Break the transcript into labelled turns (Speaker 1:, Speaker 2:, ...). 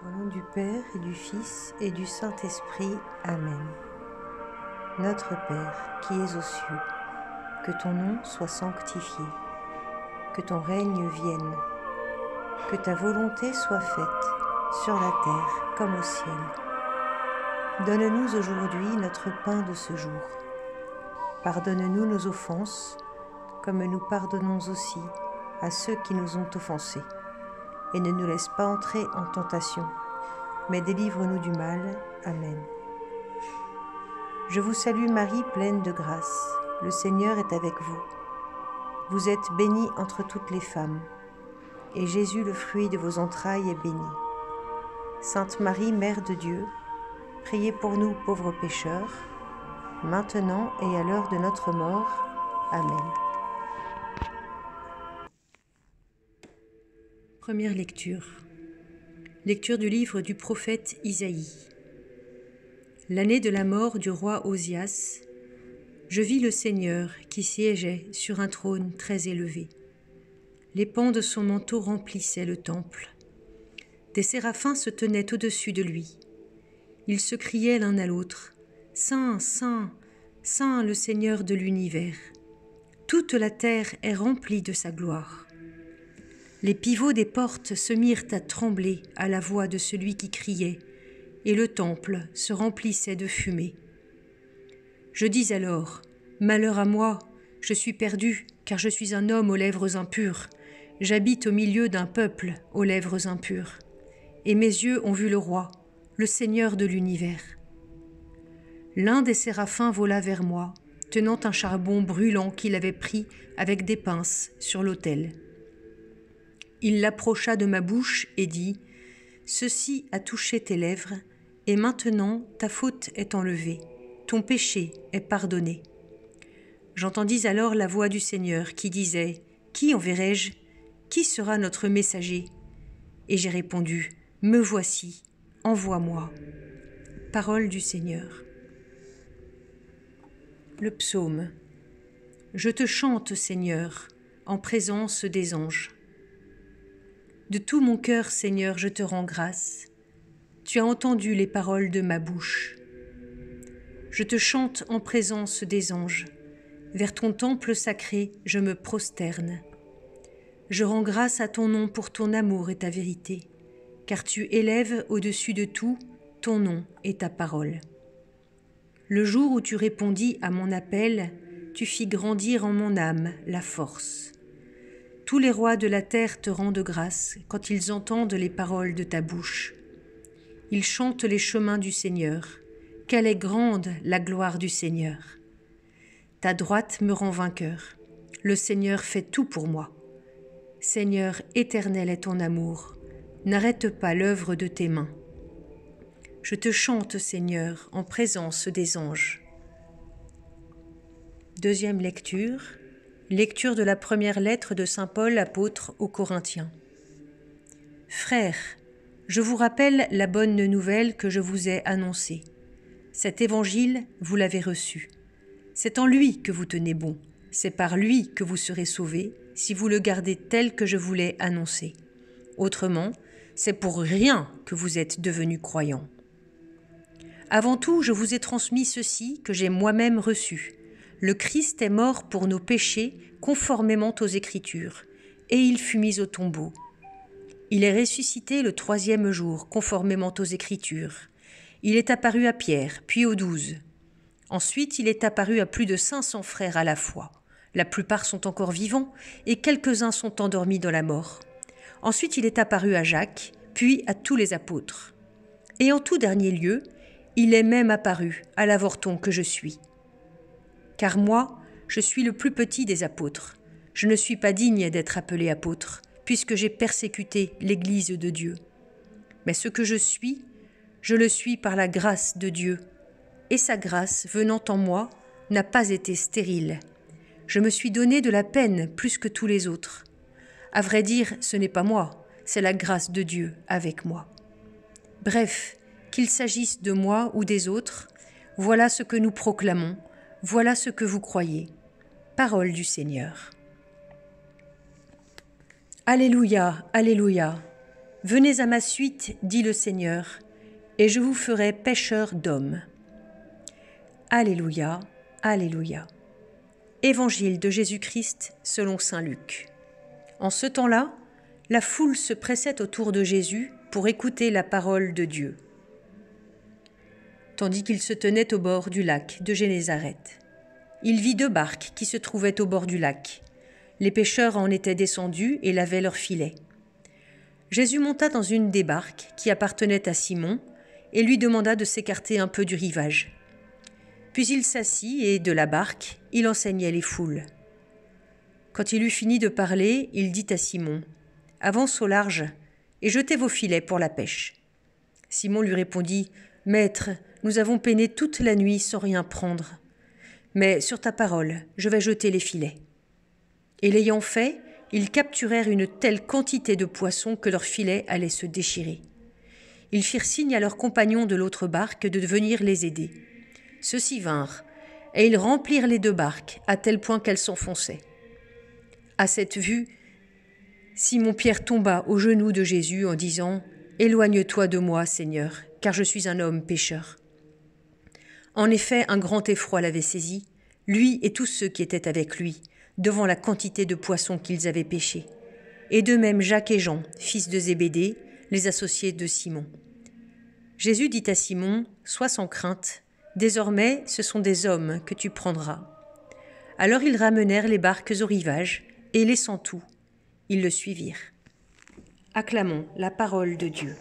Speaker 1: Au nom du Père et du Fils et du Saint-Esprit. Amen. Notre Père, qui es aux cieux, que ton nom soit sanctifié, que ton règne vienne, que ta volonté soit faite sur la terre comme au ciel. Donne-nous aujourd'hui notre pain de ce jour. Pardonne-nous nos offenses, comme nous pardonnons aussi à ceux qui nous ont offensés. Et ne nous laisse pas entrer en tentation, mais délivre-nous du mal. Amen. Je vous salue Marie, pleine de grâce. Le Seigneur est avec vous. Vous êtes bénie entre toutes les femmes, et Jésus, le fruit de vos entrailles, est béni. Sainte Marie, Mère de Dieu, priez pour nous pauvres pécheurs, maintenant et à l'heure de notre mort. Amen. Première lecture. Lecture du livre du prophète Isaïe. L'année de la mort du roi Osias, je vis le Seigneur qui siégeait sur un trône très élevé. Les pans de son manteau remplissaient le temple. Des séraphins se tenaient au-dessus de lui. Ils se criaient l'un à l'autre, « Saint, Saint, Saint le Seigneur de l'univers. Toute la terre est remplie de sa gloire. » Les pivots des portes se mirent à trembler à la voix de celui qui criait, et le temple se remplissait de fumée. Je dis alors, « Malheur à moi, je suis perdu, car je suis un homme aux lèvres impures. J'habite au milieu d'un peuple aux lèvres impures. Et mes yeux ont vu le roi, le Seigneur de l'univers. » L'un des séraphins vola vers moi, tenant un charbon brûlant qu'il avait pris avec des pinces sur l'autel. Il l'approcha de ma bouche et dit, « Ceci a touché tes lèvres, et maintenant ta faute est enlevée, ton péché est pardonné. » J'entendis alors la voix du Seigneur qui disait, « Qui enverrai-je ? Qui sera notre messager ?» Et j'ai répondu, « Me voici, envoie-moi. » Parole du Seigneur. Le psaume. Je te chante, Seigneur, en présence des anges. De tout mon cœur, Seigneur, je te rends grâce. Tu as entendu les paroles de ma bouche. Je te chante en présence des anges. Vers ton temple sacré, je me prosterne. Je rends grâce à ton nom pour ton amour et ta vérité, car tu élèves au-dessus de tout ton nom et ta parole. Le jour où tu répondis à mon appel, tu fis grandir en mon âme la force. Tous les rois de la terre te rendent grâce quand ils entendent les paroles de ta bouche. Ils chantent les chemins du Seigneur. Quelle est grande la gloire du Seigneur! Ta droite me rend vainqueur. Le Seigneur fait tout pour moi. Seigneur, éternel est ton amour. N'arrête pas l'œuvre de tes mains. Je te chante, Seigneur, en présence des anges. Deuxième lecture. Lecture de la première lettre de saint Paul, apôtre aux Corinthiens. Frères, je vous rappelle la bonne nouvelle que je vous ai annoncée. Cet évangile, vous l'avez reçu. C'est en lui que vous tenez bon. C'est par lui que vous serez sauvés, si vous le gardez tel que je vous l'ai annoncé. Autrement, c'est pour rien que vous êtes devenus croyants. Avant tout, je vous ai transmis ceci que j'ai moi-même reçu. Le Christ est mort pour nos péchés conformément aux Écritures, et il fut mis au tombeau. Il est ressuscité le 3e jour conformément aux Écritures. Il est apparu à Pierre, puis aux 12. Ensuite, il est apparu à plus de 500 frères à la fois. La plupart sont encore vivants, et quelques-uns sont endormis dans la mort. Ensuite, il est apparu à Jacques, puis à tous les apôtres. Et en tout dernier lieu, il est même apparu à l'avorton que je suis. Car moi, je suis le plus petit des apôtres. Je ne suis pas digne d'être appelé apôtre, puisque j'ai persécuté l'Église de Dieu. Mais ce que je suis, je le suis par la grâce de Dieu. Et sa grâce, venant en moi, n'a pas été stérile. Je me suis donné de la peine plus que tous les autres. À vrai dire, ce n'est pas moi, c'est la grâce de Dieu avec moi. Bref, qu'il s'agisse de moi ou des autres, voilà ce que nous proclamons. Voilà ce que vous croyez. Parole du Seigneur. Alléluia, Alléluia. Venez à ma suite, dit le Seigneur, et je vous ferai pêcheurs d'hommes. Alléluia, Alléluia. Évangile de Jésus-Christ selon saint Luc. En ce temps-là, la foule se pressait autour de Jésus pour écouter la parole de Dieu, tandis qu'il se tenait au bord du lac de Génézareth. Il vit 2 barques qui se trouvaient au bord du lac. Les pêcheurs en étaient descendus et lavaient leurs filets. Jésus monta dans une des barques qui appartenait à Simon et lui demanda de s'écarter un peu du rivage. Puis il s'assit et, de la barque, il enseignait les foules. Quand il eut fini de parler, il dit à Simon : « Avance au large et jetez vos filets pour la pêche. » Simon lui répondit : « Maître, nous avons peiné toute la nuit sans rien prendre. Mais sur ta parole, je vais jeter les filets. » Et l'ayant fait, ils capturèrent une telle quantité de poissons que leurs filets allaient se déchirer. Ils firent signe à leurs compagnons de l'autre barque de venir les aider. Ceux-ci vinrent, et ils remplirent les 2 barques, à tel point qu'elles s'enfonçaient. À cette vue, Simon-Pierre tomba aux genoux de Jésus en disant : « Éloigne-toi de moi, Seigneur, car je suis un homme pécheur. » En effet, un grand effroi l'avait saisi, lui et tous ceux qui étaient avec lui, devant la quantité de poissons qu'ils avaient pêchés. Et de même Jacques et Jean, fils de Zébédée, les associés de Simon. Jésus dit à Simon : « Sois sans crainte, désormais ce sont des hommes que tu prendras. » Alors ils ramenèrent les barques au rivage, et laissant tout, ils le suivirent. Acclamons la parole de Dieu.